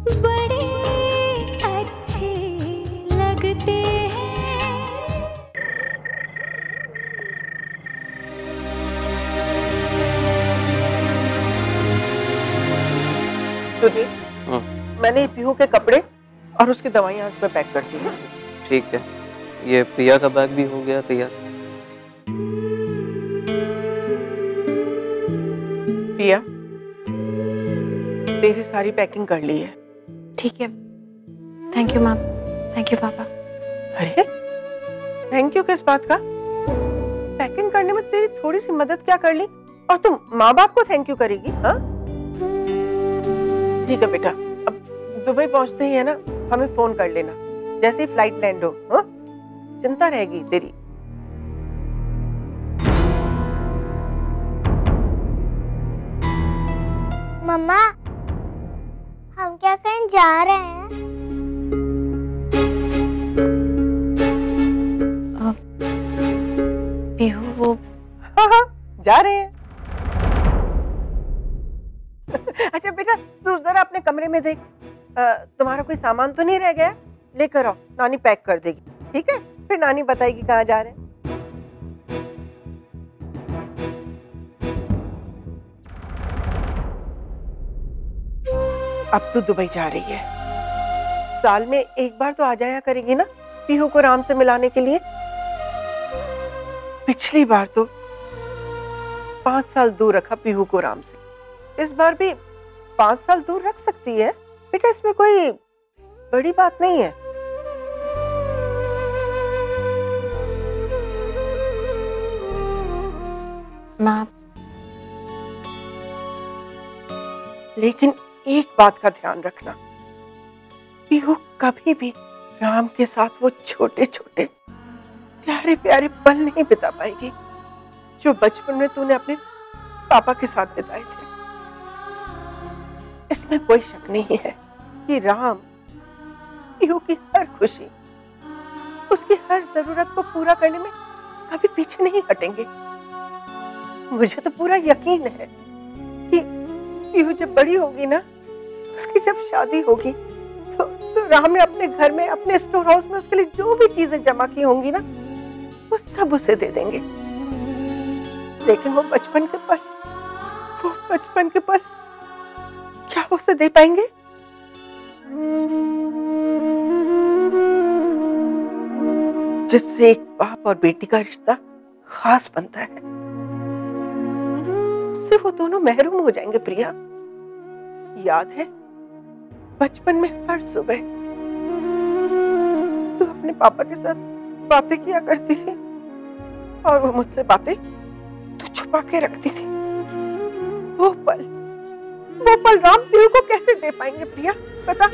बड़े अच्छे लगते हैं। सुनिए, मैंने पीहू के कपड़े और उसकी दवाइयाँ इसमें पैक कर दी हैं। ठीक है, ये प्रिया का बैग भी हो गया तैयार। प्रिया, तेरी सारी पैकिंग कर ली है। ठीक है, thank you ma'am, thank you पापा। अरे थैंक यू किस बात का? पैकिंग करने में तेरी थोड़ी सी मदद क्या कर ली और तुम माँ बाप को थैंक यू करेगी? हाँ ठीक है बेटा, अब दुबई पहुंचते ही है ना, हमें फोन कर लेना जैसे ही फ्लाइट लैंड हो। हाँ चिंता रहेगी तेरी। मम्मा, हम क्या कहीं जा रहे हैं? पीहू वो हाँ जा रहे हैं। अच्छा बेटा, तू जरा अपने कमरे में देख, तुम्हारा कोई सामान तो नहीं रह गया? लेकर आओ, नानी पैक कर देगी। ठीक है, फिर नानी बताएगी कहाँ जा रहे हैं। अब तो दुबई जा रही है, साल में एक बार तो आ जाया करेगी ना पीहू को राम से मिलाने के लिए। पिछली बार तो 5 साल दूर रखा पीहू को राम से, इस बार भी 5 साल दूर रख सकती है बेटा, इसमें कोई बड़ी बात नहीं है। माँ, लेकिन एक बात का ध्यान रखना, पीहू कभी भी राम के साथ वो छोटे छोटे प्यारे प्यारे पल नहीं बिता पाएगी जो बचपन में तूने अपने पापा के साथ बिताए थे। इसमें कोई शक नहीं है कि राम पीहू की हर खुशी, उसकी हर जरूरत को पूरा करने में कभी पीछे नहीं हटेंगे। मुझे तो पूरा यकीन है कि पीहू जब बड़ी होगी ना, उसकी जब शादी होगी तो राम ने अपने घर में, अपने स्टोर हाउस में उसके लिए जो भी चीजें जमा की होंगी ना, वो सब उसे दे देंगे। लेकिन वो बचपन के पल क्या उसे दे पाएंगे? जिससे एक बाप और बेटी का रिश्ता खास बनता है, उससे वो दोनों महरूम हो जाएंगे। प्रिया, याद है बचपन में हर सुबह तू अपने पापा के साथ बातें किया करती थी और वो मुझसे बातें तू छुपा के रखती थी। वो पल राम पीहू को कैसे दे पाएंगे प्रिया, बता।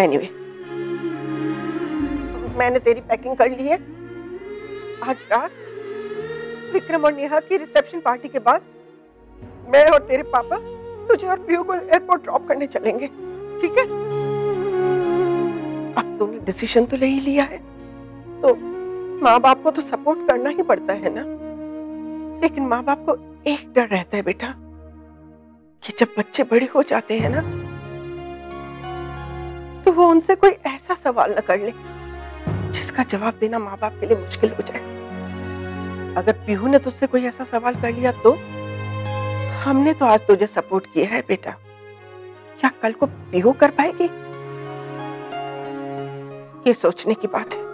एनीवे, मैंने तेरी पैकिंग कर ली है। आज रात विक्रम और नेहा की रिसेप्शन पार्टी के बाद मैं और तेरे पापा तुझे और पीहू को एयरपोर्ट ड्रॉप करने चलेंगे, ठीक है? अब तूने डिसीजन तो ले ही लिया है, तो माँ बाप को तो सपोर्ट करना ही पड़ता है ना। लेकिन माँ बाप को एक डर रहता है बेटा, कि जब बच्चे बड़े हो जाते हैं ना, तो वो उनसे कोई ऐसा सवाल न कर ले जिसका जवाब देना माँ बाप के लिए मुश्किल हो जाए। अगर पीहू ने तुझसे कोई ऐसा सवाल कर लिया तो हमने तो आज तुझे सपोर्ट किया है बेटा, क्या कल को पीहू कर पाएगी? ये सोचने की बात है।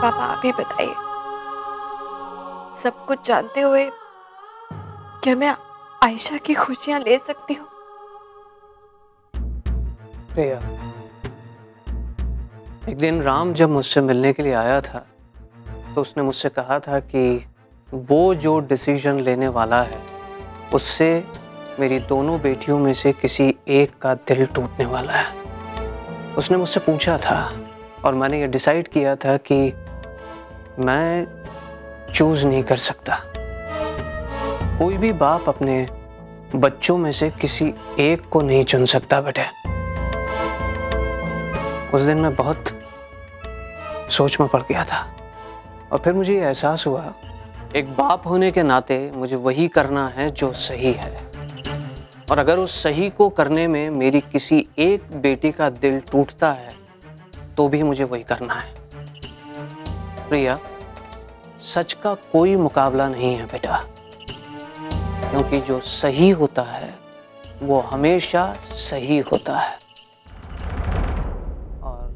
पापा आप ही बताइए, सब कुछ जानते हुए क्या मैं आयशा की खुशियां ले सकती हूँ? प्रिया, एक दिन राम जब मुझसे मिलने के लिए आया था तो उसने मुझसे कहा था कि वो जो डिसीजन लेने वाला है उससे मेरी दोनों बेटियों में से किसी एक का दिल टूटने वाला है। उसने मुझसे पूछा था और मैंने ये डिसाइड किया था कि मैं चूज नहीं कर सकता। कोई भी बाप अपने बच्चों में से किसी एक को नहीं चुन सकता बेटे। उस दिन मैं बहुत सोच में पड़ गया था और फिर मुझे ये एहसास हुआ, एक बाप होने के नाते मुझे वही करना है जो सही है, और अगर उस सही को करने में मेरी किसी एक बेटी का दिल टूटता है तो भी मुझे वही करना है। प्रिया, सच का कोई मुकाबला नहीं है बेटा, क्योंकि जो सही होता है वो हमेशा सही होता है। और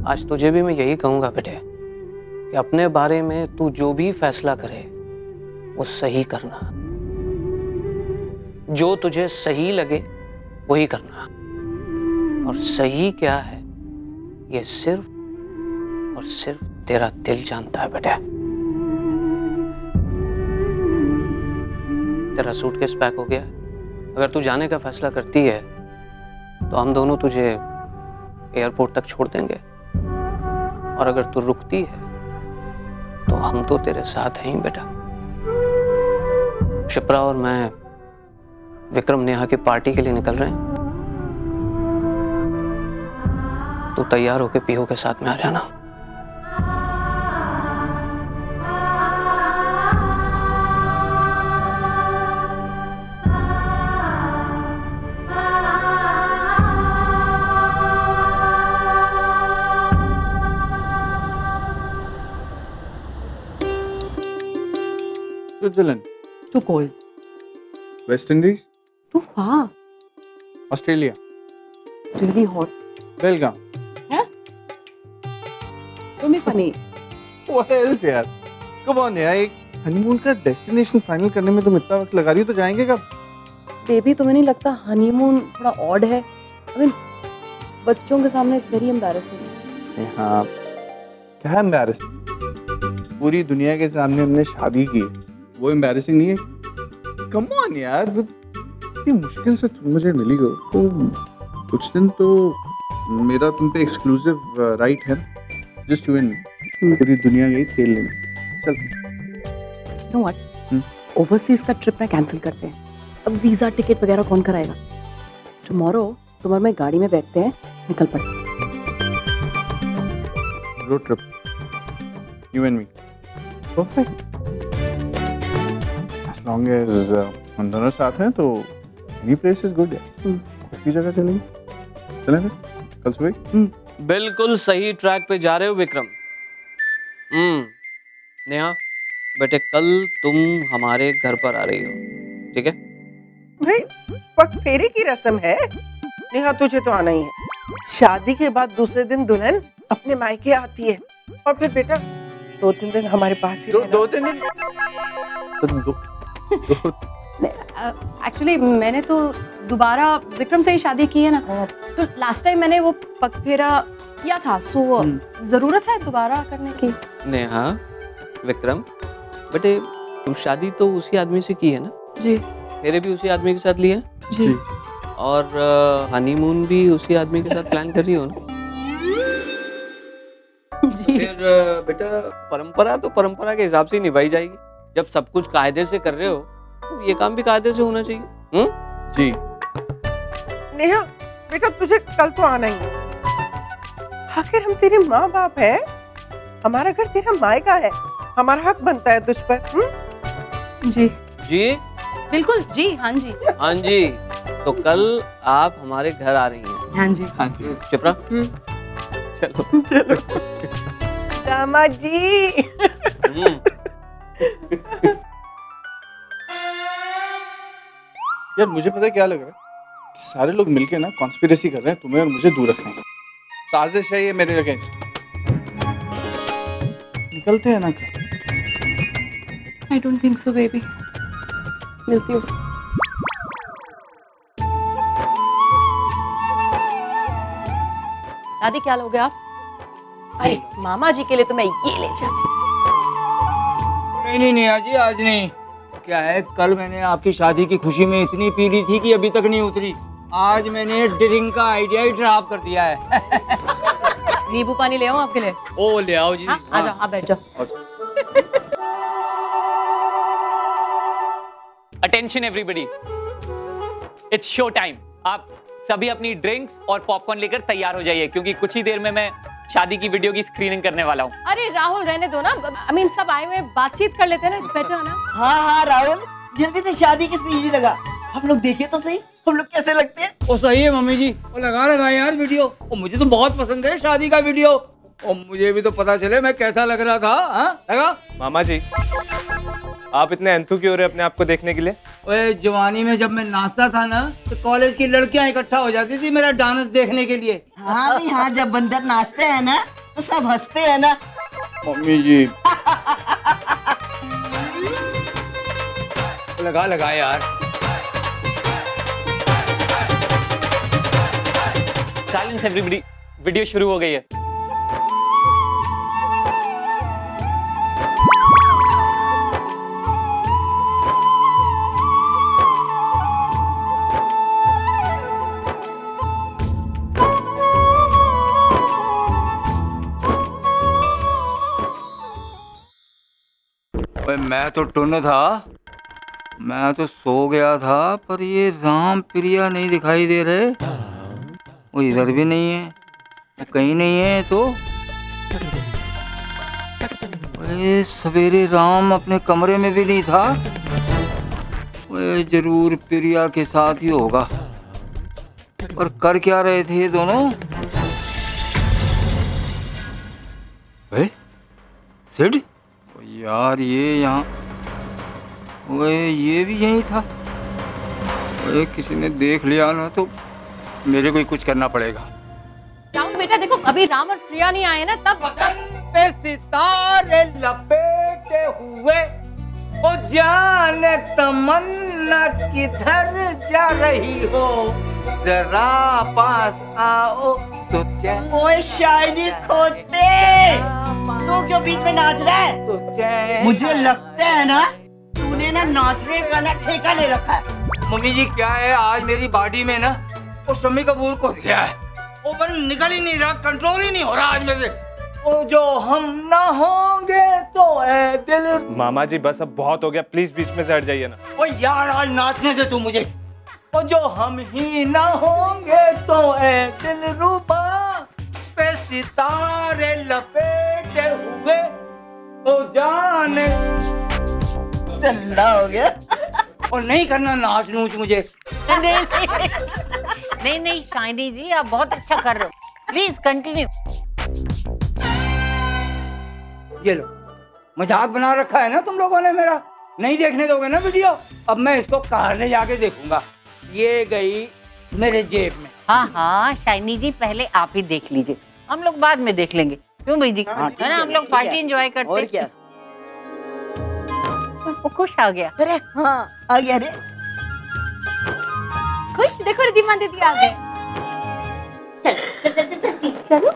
आज तुझे भी मैं यही कहूंगा बेटे कि अपने बारे में तू जो भी फैसला करे वो सही करना, जो तुझे सही लगे वही करना, और सही क्या है ये सिर्फ और सिर्फ तेरा दिल जानता है बेटा। तेरा सूटकेस पैक हो गया है। अगर तू जाने का फैसला करती है तो हम दोनों तुझे एयरपोर्ट तक छोड़ देंगे, और अगर तू रुकती है तो हम तो तेरे साथ हैं ही बेटा। शिप्रा और मैं विक्रम नेहा की पार्टी के लिए निकल रहे हैं। तू तैयार होके पीहू के साथ में आ जाना। Switzerland, Too cold. West Indies, Too far. Australia, Really hot. Belgium. Don't be funny. What else यार? Come on यार, एक हनीमून का डेस्टिनेशन फाइनल करने में तुम इतना वक्त लगा रही हो तो जाएंगे कब? बेबी, तुम्हें नहीं लगता हनीमून थोड़ा ऑड है? I mean, बच्चों के सामने इट्स वेरी एम्बैरेसिंग। हाँ, क्या एम्बैरेसिंग? पूरी दुनिया के सामने हमने शादी की, वो एम्बैरेसिंग नहीं है? कम ऑन यार, इतनी मुश्किल से तुम मुझे मिली हो तो कुछ दिन तो मेरा तुम पे एक्सक्लूसिव राइट है, जस्ट यू एंड मी। पूरी दुनिया यही खेल लेंगे। चल। You know what? ओवरसीज का ट्रिप ना कैंसिल करते हैं। अब वीजा टिकट वगैरह कौन कराएगा? टुमारो तुम और मैं गाड़ी में बैठते हैं, निकल पड़ते हैं। Road trip, you and me. Perfect. As long as हम दोनों साथ हैं तो any place is good है। कोई जगह चलेंगे? चलें फिर? कल सुबह? बिल्कुल सही ट्रैक पे जा रहे हो विक्रम। नेहा बेटे, कल तुम हमारे घर पर आ रही हो, ठीक है? भाई, पग फेरे की रस्म है। नेहा, तुझे तो आना ही है। शादी के बाद दूसरे दिन दुल्हन अपने मायके आती है, और फिर बेटा 2-3 दिन हमारे पास ही रहना। 2-3 दिन? एक्चुअली मैंने तो दोबारा विक्रम से ही शादी की है ना, तो लास्ट टाइम मैंने वो पग फेरा किया था, सो जरूरत है दोबारा करने की। नेहा, विक्रम बेटे, तुम शादी तो उसी आदमी से की है ना? जी। फेरे भी उसी आदमी के साथ लिए हैं? जी। और हनीमून भी उसी आदमी के साथ प्लान कर रही हो ना? जी। फिर बेटा, परंपरा तो परंपरा के हिसाब से ही निभाई जाएगी। जब सब कुछ कायदे से कर रहे हो तो ये काम भी कायदे से होना चाहिए। जी। नेहा बेटा, तुझे कल तो आना ही है। आखिर हम तेरे माँ बाप हैं, हमारा घर तेरा मायका है, हमारा हक बनता है तुझ पर। जी जी बिल्कुल जी। हाँ जी। हाँ जी, तो कल आप हमारे घर आ रही हैं। हाँ जी। हाँ जी। शिप्रा, चलो चलो दामाद जी। यार मुझे पता है क्या लग रहा है कि सारे लोग मिलके ना कॉन्स्पिरेसी कर रहे हैं तुम्हें और मुझे दूर रखने की। साजिश है ये मेरे अगेंस्ट। निकलते हैं ना क्या? I don't think so baby. मिलती हूँ। दादी, क्या लोगे आप? अरे मामा जी के लिए तो मैं ये ले जाती। नहीं नेहा जी, आज नहीं। क्या है, कल मैंने आपकी शादी की खुशी में इतनी पी ली थी कि अभी तक नहीं उतरी। आज मैंने ड्रिंक का आइडिया ही ड्रॉप कर दिया है। नींबू पानी ले आऊं आपके लिए? ओ ले आओ जी। हाँ, आ जाओ, आप बैठ जाओ। Attention everybody, it's show time. आप सभी अपनी ड्रिंक्स और पॉपकॉर्न लेकर तैयार हो जाइए, क्योंकि कुछ ही देर में मैं शादी की वीडियो की स्क्रीनिंग करने वाला हूँ। अरे राहुल रहने दो ना, आई मीन सब आए हुए बातचीत कर लेते हैं ना, बैठो ना। हाँ राहुल, जल्दी से शादी की सीढ़ी लगा, हम लोग देखे तो सही हम लोग कैसे लगते हैं। ओ सही है मम्मी जी, वो लगा यार वीडियो, और मुझे तो बहुत पसंद है शादी का वीडियो, और मुझे भी तो पता चले मैं कैसा लग रहा था। हाँ लगा। मामा जी, आप इतने एंथु क्यों हो रहे अपने आप को देखने के लिए? ओए जवानी में जब मैं नाचता था ना तो कॉलेज की लड़कियां इकट्ठा हो जाती थी मेरा डांस देखने के लिए। हाँ भाई हाँ, जब बंदर नाचते हैं ना तो सब हंसते हैं ना। मम्मी जी लगा यार। साइलेंस एवरीबॉडी, वीडियो शुरू हो गई है। मैं तो टुन था, मैं तो सो गया था, पर ये राम प्रिया नहीं दिखाई दे रहे। वो इधर भी नहीं है, कहीं नहीं है तो। अरे सवेरे राम अपने कमरे में भी नहीं था। वो जरूर प्रिया के साथ ही होगा। पर कर क्या रहे थे ये दोनों? सिड यार, ये यहाँ, ये भी यही था। किसी ने देख लिया ना तो मेरे को ही कुछ करना पड़ेगा। राहुल बेटा देखो, अभी राम और प्रिया नहीं आए ना, तब पे सितारे लपेटे हुए, ओ जाने तमन्ना किधर जा रही हो, जरा पास आओ तो। ओए शायरी खोजते, तू क्यों बीच में नाच रहा है? मुझे लगता है ना तूने ना नाचने का ना ठेका ले रखा है। मम्मी जी क्या है, आज मेरी बॉडी में ना वो शम्मी कपूर को गया है, वो पर निकल ही नहीं रहा, कंट्रोल ही नहीं हो रहा आज मेरे। ओ जो हम ना होंगे तो ए दिल। मामा जी बस अब बहुत हो गया, प्लीज बीच में से हट जाइए ना। ओ यार आज नाचने दे तू मुझे। ओ जो हम ही ना होंगे तो ए दिल रूबा, पे सितारे लपेटे हुए, ओ जाने। चल्ला हो गया। और नहीं करना नाच नूच मुझे। नहीं शाइनी जी, आप बहुत अच्छा कर रहे हो, प्लीज कंटिन्यू। ये लो, मजाक बना रखा है ना तुम लोगों ने मेरा, नहीं देखने दोगे ना वीडियो। अब मैं इसको कार ले जाके देखूंगा। ये गई मेरे जेब में। हाँ शाइनी जी, पहले आप ही देख लीजिए, हम लोग बाद में देख लेंगे। क्यों भाई जी, है ना, हम लोग पार्टी एंजॉय करते हैं। क्या वो खुश आ गया? अरे हाँ आ गया। अरे खुश, देखो रिद्धिमा दीदी आ गए। चलो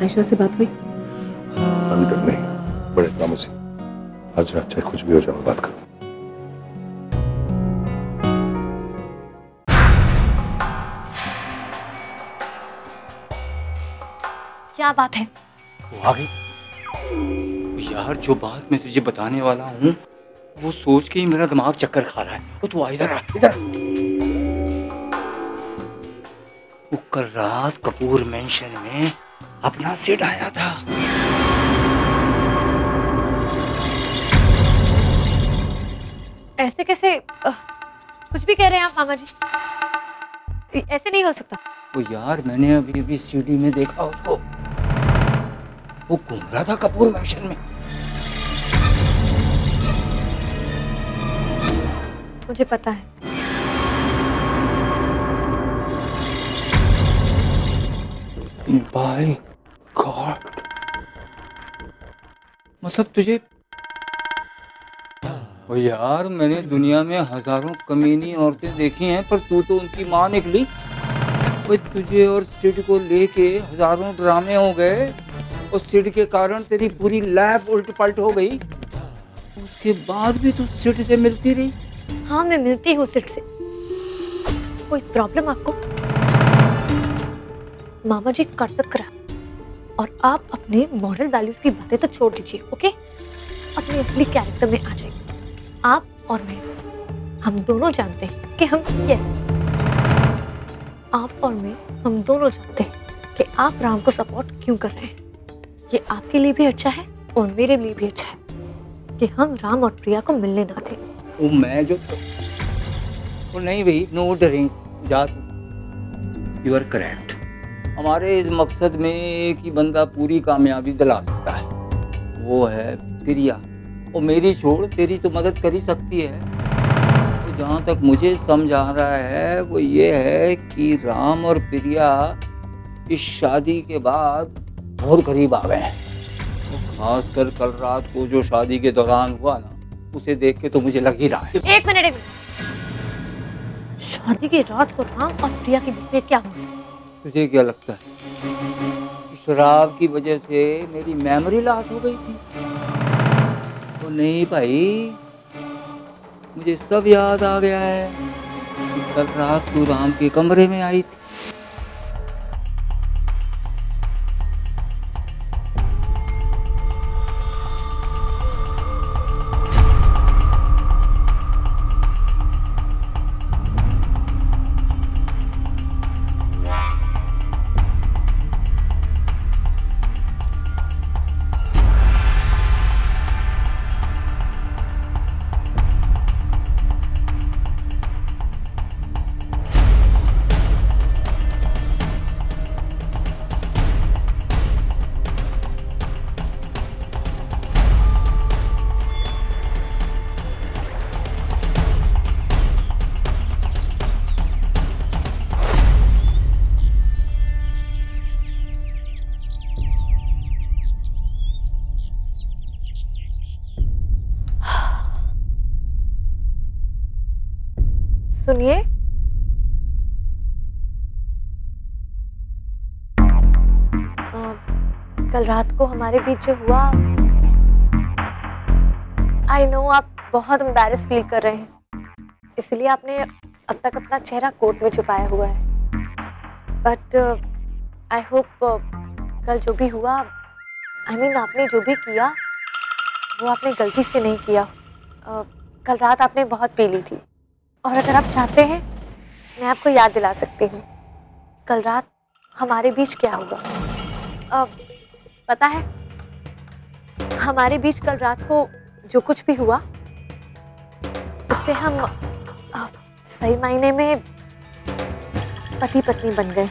आयशा से बात हुई? अभी तक नहीं, बड़े कामों से। अच्छा चाहे कुछ भी हो जाए, मैं बात करूं। क्या बात है? वो आ गई। यार जो बात मैं तुझे बताने वाला हूँ वो सोच के ही मेरा दिमाग चक्कर खा रहा है। तो तू आ इधर, इधर। वो कल रात कपूर मेंशन में अपना सेट आया था। ऐसे कैसे कुछ भी कह रहे हैं आप मामा जी, ऐसे नहीं हो सकता। वो यार मैंने अभी अभी सीडी में देखा उसको, वो घूम रहा था कपूर मेंशन में। मुझे पता है। बाय गॉड, मतलब तुझे। ओ यार मैंने दुनिया में हजारों कमीनी औरतें देखी हैं, पर तू तो उनकी माँ निकली। तुझे और सिड को लेके हजारों ड्रामे हो गए, और सिड के कारण तेरी पूरी लाइफ उल्ट पलट हो गई। उस उसके बाद भी तू सिट से मिलती रही? हाँ मैं मिलती हूँ सिट से। कोई प्रॉब्लम आपको? मामा जी कर्तव्य करा और आप अपने मॉरल वैल्यूज की बातें तो छोड़ दीजिए, ओके? अपने असली कैरेक्टर में आ जाइए। आप और मैं, हम दोनों जानते हैं कि आप और मैं, हम दोनों जानते हैं कि आप राम को सपोर्ट क्यों कर रहे हैं। ये आपके लिए भी अच्छा है और मेरे लिए भी अच्छा है कि हम राम और प्रिया को मिलने ना दें। वो मैं जो वो नहीं भाई, नो ड्रिंक्स जा तू। You are correct. हमारे इस मकसद में एक ही बंदा पूरी कामयाबी दिला सकता है, वो है प्रिया। और मेरी छोड़, तेरी तो मदद कर ही सकती है। तो जहाँ तक मुझे समझ आ रहा है वो ये है कि राम और प्रिया इस शादी के बाद बहुत करीब आ गए हैं। तो खासकर कल रात को जो शादी के दौरान हुआ ना, उसे देख के तो मुझे लग ही रहा है। एक मिनट। शादी की रात को राम और प्रिया के बीच में क्या हुआ? तुझे क्या लगता है शराब की वजह से मेरी मेमोरी लॉस हो गई थी? तो नहीं भाई, मुझे सब याद आ गया है कि कल रात तू राम के कमरे में आई थी। सुनिए, कल रात को हमारे बीच जो हुआ, आई नो आप बहुत एम्बैरेस फील कर रहे हैं, इसलिए आपने अब तक अपना चेहरा कोट में छुपाया हुआ है। बट आई होप कल जो भी हुआ, आपने जो भी किया वो आपने गलती से नहीं किया। कल रात आपने बहुत पी ली थी, और अगर आप चाहते हैं मैं आपको याद दिला सकती हूँ कल रात हमारे बीच क्या हुआ। पता है, हमारे बीच कल रात को जो कुछ भी हुआ उससे हम सही मायने में पति पत्नी बन गए।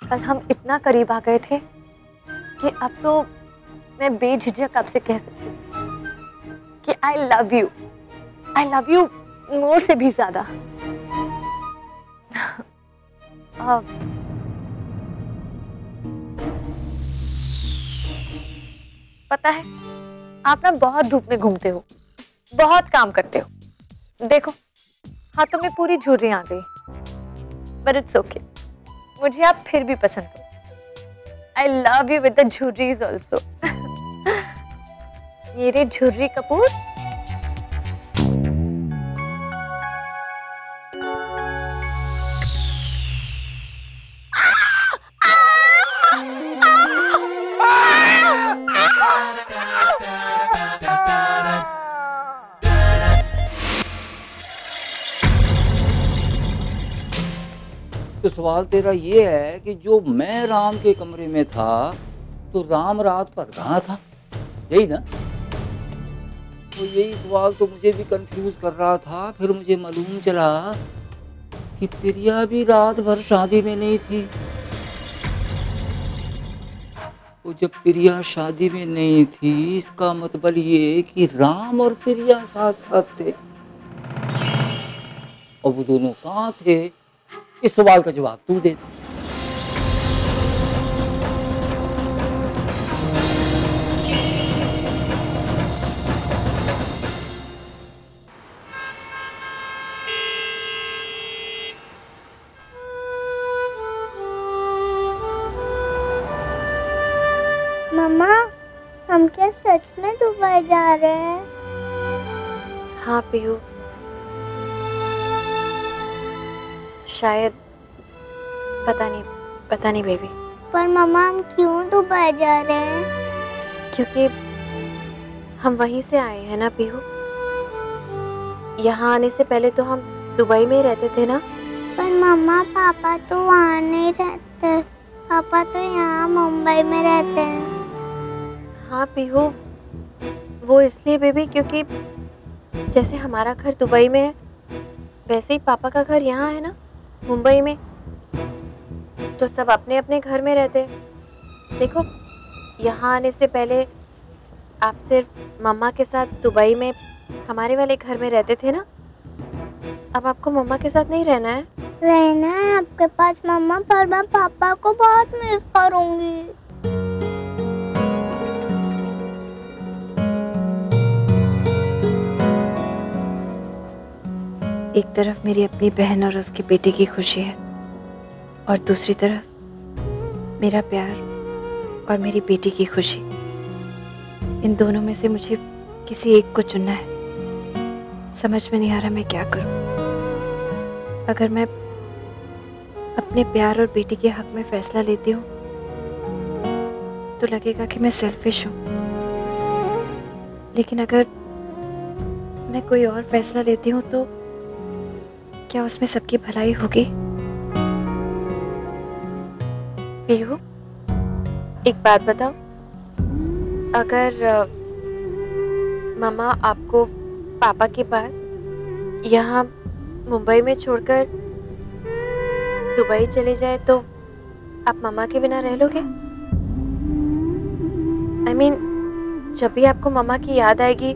कल हम इतना करीब आ गए थे कि अब तो मैं बेझिझक आपसे कह सकती हूँ कि आई लव यू मोर से भी ज्यादा। पता है, आप ना बहुत धूप में घूमते हो, बहुत काम करते हो। देखो, हाथों में पूरी झुर्रियां आ गई, बट इट्स ओके, मुझे आप फिर भी पसंद हो। I love you with the झुर्रीज ऑल्सो। मेरे झुर्री कपूर। तो सवाल तेरा ये है कि जो मैं राम के कमरे में था तो राम रात पर कहाँ था, यही ना? तो यही सवाल तो मुझे भी कंफ्यूज कर रहा था। फिर मुझे मालूम चला कि प्रिया भी रात भर शादी में नहीं थी। तो जब प्रिया शादी में नहीं थी, इसका मतलब ये कि राम और प्रिया साथ साथ थे। और वो दोनों कहाँ थे, इस सवाल का जवाब तू दे। मम्मा, हम क्या सच में दुबई जा रहे हैं? हाँ पीहू, शायद, पता नहीं बेबी। पर मम्मा हम क्यों दुबई जा रहे हैं? क्योंकि हम वहीं से आए हैं ना पीहू। यहाँ आने से पहले तो हम दुबई में ही रहते थे ना। पर मम्मा पापा तो वहाँ नहीं रहते, पापा तो यहाँ मुंबई में रहते हैं। हाँ पीहू, वो इसलिए बेबी क्योंकि जैसे हमारा घर दुबई में है वैसे ही पापा का घर यहाँ है ना, मुंबई में। तो सब अपने अपने घर में रहते हैं। देखो, यहाँ आने से पहले आप सिर्फ मम्मा के साथ दुबई में हमारे वाले घर में रहते थे ना। अब आपको मम्मा के साथ नहीं रहना है। रहना है आपके पास मम्मा, पर मैं पापा को बहुत मिस करूंगी। एक तरफ मेरी अपनी बहन और उसके बेटे की खुशी है और दूसरी तरफ मेरा प्यार और मेरी बेटी की खुशी। इन दोनों में से मुझे किसी एक को चुनना है। समझ में नहीं आ रहा मैं क्या करूं। अगर मैं अपने प्यार और बेटी के हक में फैसला लेती हूँ तो लगेगा कि मैं सेल्फिश हूँ, लेकिन अगर मैं कोई और फैसला लेती हूँ तो क्या उसमें सबकी भलाई होगी? पीहू, एक बात बताओ, अगर मम्मा आपको पापा के पास यहाँ मुंबई में छोड़कर दुबई चले जाए तो आप मम्मा के बिना रह लोगे? I mean, जब भी आपको मम्मा की याद आएगी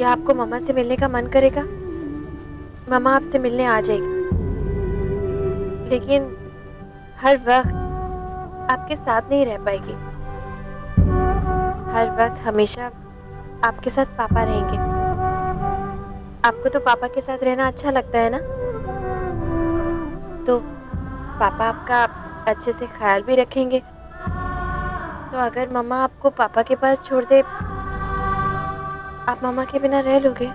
या आपको मम्मा से मिलने का मन करेगा, मम्मा आपसे मिलने आ जाएगी, लेकिन हर वक्त आपके साथ नहीं रह पाएगी। हर वक्त हमेशा आपके साथ पापा रहेंगे। आपको तो पापा के साथ रहना अच्छा लगता है ना, तो पापा आपका अच्छे से ख्याल भी रखेंगे। तो अगर मम्मा आपको पापा के पास छोड़ दे, आप मम्मा के बिना रह लोगे?